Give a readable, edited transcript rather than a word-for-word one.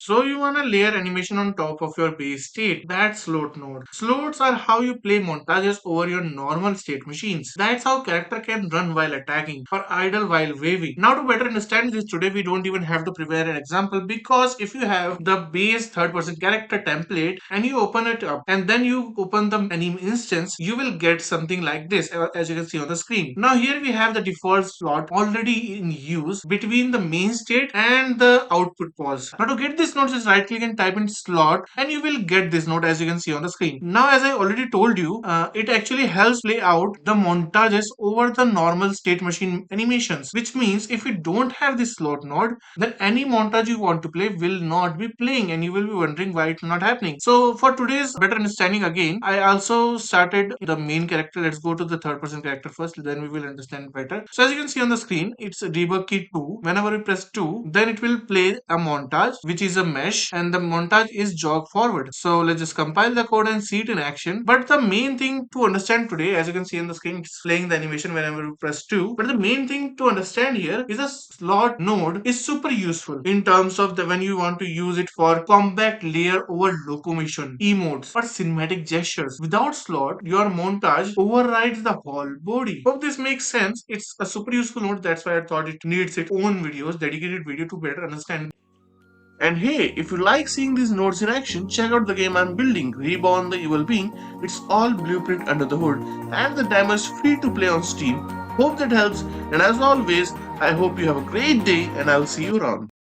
So you wanna layer animation on top of your base state. That's float node. Floats are how you play montages over your normal state machines. That's how character can run while attacking or idle while waving. Now to better understand this today, we don't even have to prepare an example, because if you have the base third person character template and you open it up and then you open the Anim instance, you will get something like this, as you can see on the screen. Now here we have the default slot already in use between the main state and the output pause. Now to get this node, just right click and type in slot and you will get this node as you can see on the screen. Now as I already told you, it actually helps play out the montages over the normal state machine animations, which means if you don't have this slot node, then any montage you want to play will not be playing and you will be wondering why it's not happening. So for today's better understanding, again, I also started the main character. Let's go to the third person character first, then we will understand better. So as you can see on the screen, it's a debug key 2. Whenever we press 2, then it will play a montage, which is a mesh, and the montage is jog forward. So let's just compile the code and see it in action. But the main thing to understand today, as you can see on the screen, it's playing the animation whenever we press 2. But the main thing to understand here is a slot node is super useful in terms of the when you want to use it for compact layer over locomotion, emotes, or cinematic gestures. Without slot, your montage overrides the whole body. Hope this makes sense. It's a super useful node. That's why I thought it needs its own videos, dedicated video to better understand. And hey, if you like seeing these nodes in action, check out the game I'm building, Reborn the Evil Being. It's all blueprint under the hood, and the demo is free to play on Steam. Hope that helps, and as always, I hope you have a great day, and I'll see you around.